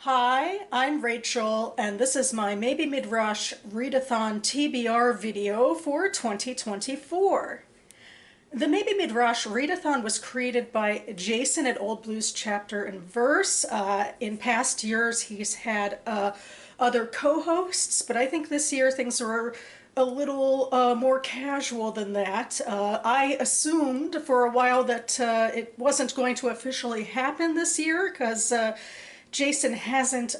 Hi, I'm Rachel, and this is my MaybeMidrash Readathon TBR video for 2024. The MaybeMidrash Readathon was created by Jason at Old Blues Chapter and Verse. In past years, he's had other co-hosts, but I think this year things are a little more casual than that. I assumed for a while that it wasn't going to officially happen this year because Jason hasn't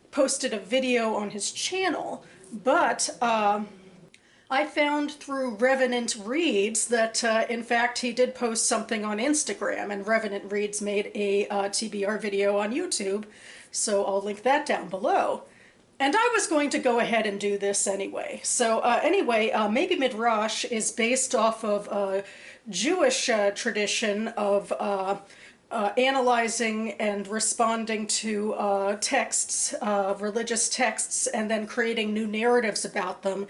posted a video on his channel, but I found through Revenant Reads that in fact he did post something on Instagram, and Revenant Reads made a TBR video on YouTube, so I'll link that down below. And I was going to go ahead and do this anyway. So anyway, MaybeMidrash is based off of a Jewish tradition of analyzing and responding to texts, religious texts, and then creating new narratives about them.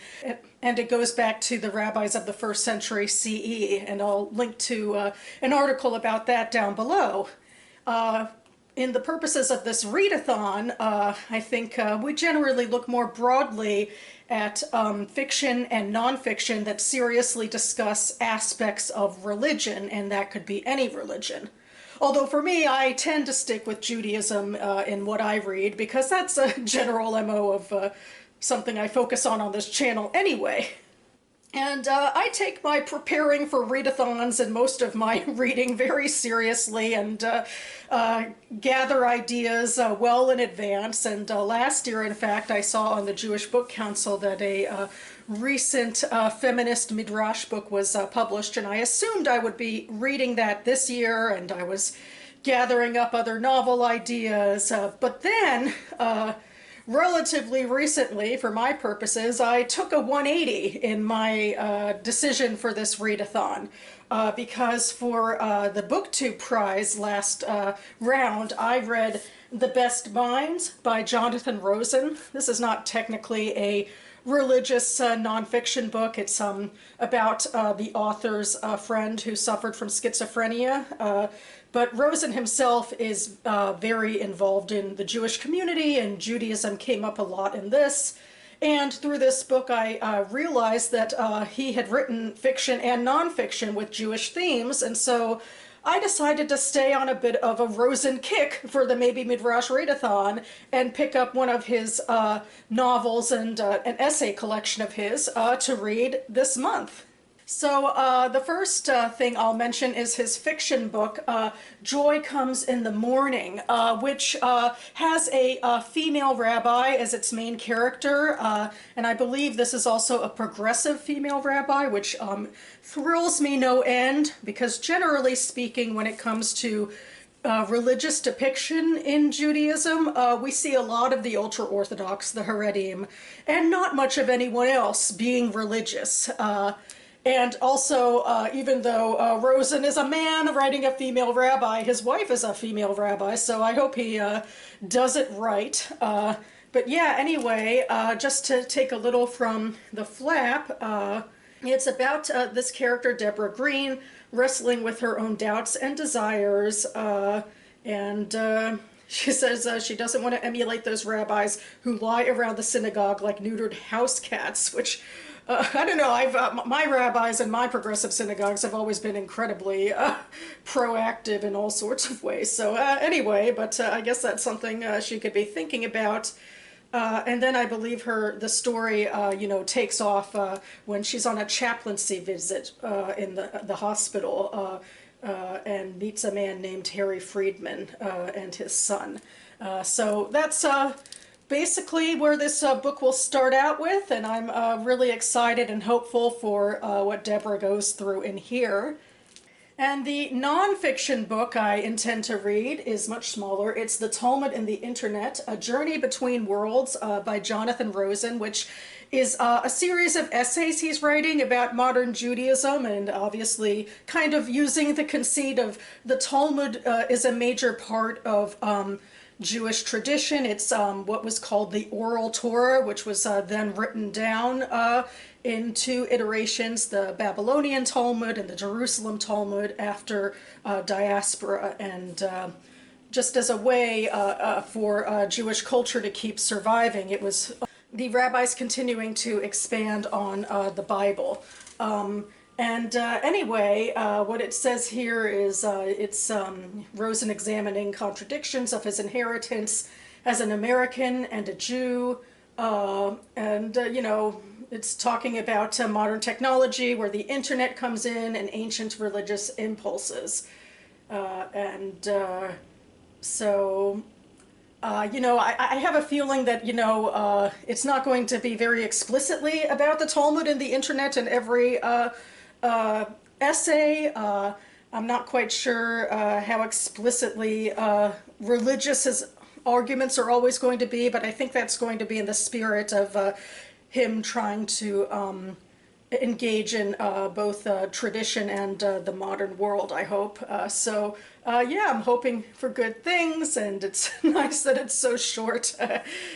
And it goes back to the rabbis of the 1st century CE, and I'll link to an article about that down below. In the purposes of this readathon, I think we generally look more broadly at fiction and nonfiction that seriously discuss aspects of religion, and that could be any religion. Although for me, I tend to stick with Judaism in what I read, because that's a general MO of something I focus on this channel anyway. And I take my preparing for readathons and most of my reading very seriously, and gather ideas well in advance. And last year, in fact, I saw on the Jewish Book Council that a recent feminist midrash book was published, and I assumed I would be reading that this year, and I was gathering up other novel ideas. But then, relatively recently, for my purposes, I took a 180 in my decision for this readathon, because for the BookTube prize last round, I read The Best Minds by Jonathan Rosen. This is not technically a religious nonfiction book. It's about the author's friend who suffered from schizophrenia. But Rosen himself is very involved in the Jewish community, and Judaism came up a lot in this. And through this book, I realized that he had written fiction and nonfiction with Jewish themes, and so I decided to stay on a bit of a Rosen kick for the MaybeMidrash Readathon and pick up one of his novels and an essay collection of his to read this month. So the first thing I'll mention is his fiction book, Joy Comes in the Morning, which has a female rabbi as its main character, and I believe this is also a progressive female rabbi, which thrills me no end, because generally speaking, when it comes to religious depiction in Judaism, we see a lot of the ultra-Orthodox, the Haredim, and not much of anyone else being religious. And also, even though Rosen is a man writing a female rabbi, his wife is a female rabbi, so I hope he does it right. But yeah, anyway, just to take a little from the flap, it's about this character, Deborah Green, wrestling with her own doubts and desires, and she says she doesn't want to emulate those rabbis who lie around the synagogue like neutered house cats, which I don't know, my rabbis and my progressive synagogues have always been incredibly proactive in all sorts of ways. So anyway, but I guess that's something she could be thinking about. And then I believe the story, takes off when she's on a chaplaincy visit in the hospital and meets a man named Harry Friedman and his son. So that's basically where this book will start out with, and I'm really excited and hopeful for what Deborah goes through in here. And the nonfiction book I intend to read is much smaller. It's The Talmud and the Internet, A Journey Between Worlds by Jonathan Rosen, which is a series of essays he's writing about modern Judaism, and obviously kind of using the conceit of the Talmud is a major part of Jewish tradition. It's what was called the Oral Torah, which was then written down in two iterations, the Babylonian Talmud and the Jerusalem Talmud, after diaspora and just as a way for Jewish culture to keep surviving. It was the rabbis continuing to expand on the Bible. Anyway, what it says here is it's Rosen examining contradictions of his inheritance as an American and a Jew. It's talking about modern technology where the internet comes in and ancient religious impulses. I have a feeling that, it's not going to be very explicitly about the Talmud and the internet in every essay. I'm not quite sure how explicitly religious his arguments are always going to be, but I think that's going to be in the spirit of him trying to engage in both tradition and the modern world, I hope. I'm hoping for good things, and it's nice that it's so short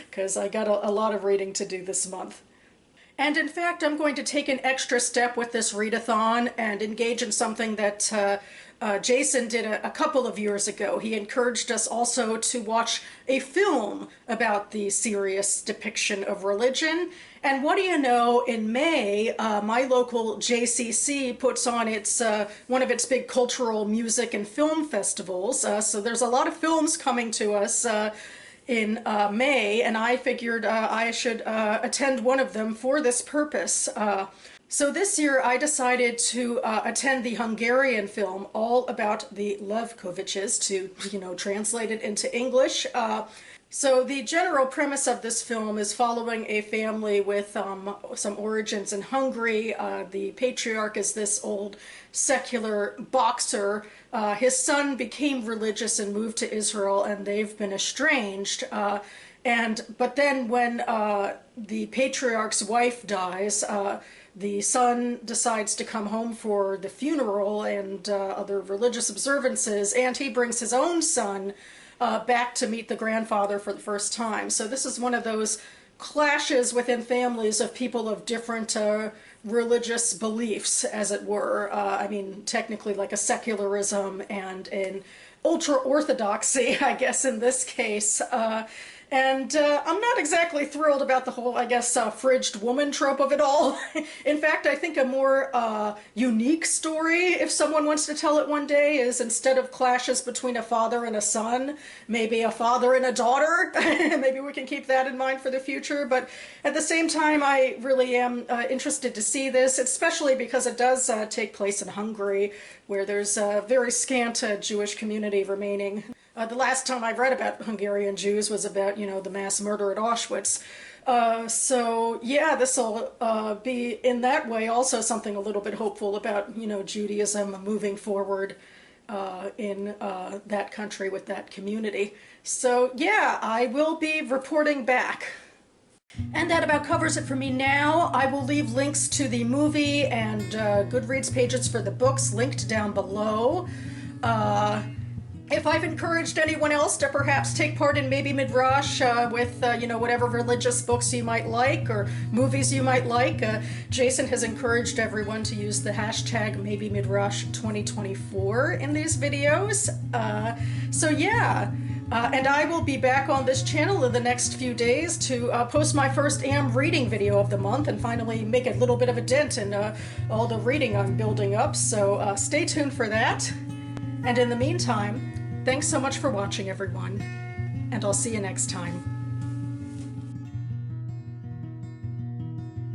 because I got a lot of reading to do this month. And in fact, I'm going to take an extra step with this readathon and engage in something that Jason did a couple of years ago. He encouraged us also to watch a film about the serious depiction of religion. And what do you know, in May, my local JCC puts on its one of its big cultural music and film festivals. So there's a lot of films coming to us in May, and I figured I should attend one of them for this purpose. So this year I decided to attend the Hungarian film all about the Levkoviches, to, translate it into English. So the general premise of this film is following a family with some origins in Hungary. The patriarch is this old secular boxer. His son became religious and moved to Israel, and they've been estranged. But then when the patriarch's wife dies, the son decides to come home for the funeral and other religious observances, and he brings his own son back to meet the grandfather for the first time. So this is one of those clashes within families of people of different religious beliefs, as it were. Technically like a secularism and an ultra-orthodoxy, I guess, in this case. I'm not exactly thrilled about the whole, fridged woman trope of it all. In fact, I think a more unique story, if someone wants to tell it one day, is instead of clashes between a father and a son, maybe a father and a daughter. Maybe we can keep that in mind for the future. But at the same time, I really am interested to see this, especially because it does take place in Hungary, where there's a very scant Jewish community remaining. The last time I read about Hungarian Jews was about, the mass murder at Auschwitz. This will be, in that way, also something a little bit hopeful about, Judaism moving forward in that country with that community. So, I will be reporting back. And that about covers it for me now. I will leave links to the movie and Goodreads pages for the books linked down below. If I've encouraged anyone else to perhaps take part in MaybeMidrash with, whatever religious books you might like or movies you might like, Jason has encouraged everyone to use the hashtag MaybeMidrash 2024 in these videos. And I will be back on this channel in the next few days to post my first AM reading video of the month and finally make a little bit of a dent in all the reading I'm building up. So stay tuned for that. And in the meantime, thanks so much for watching, everyone, and I'll see you next time.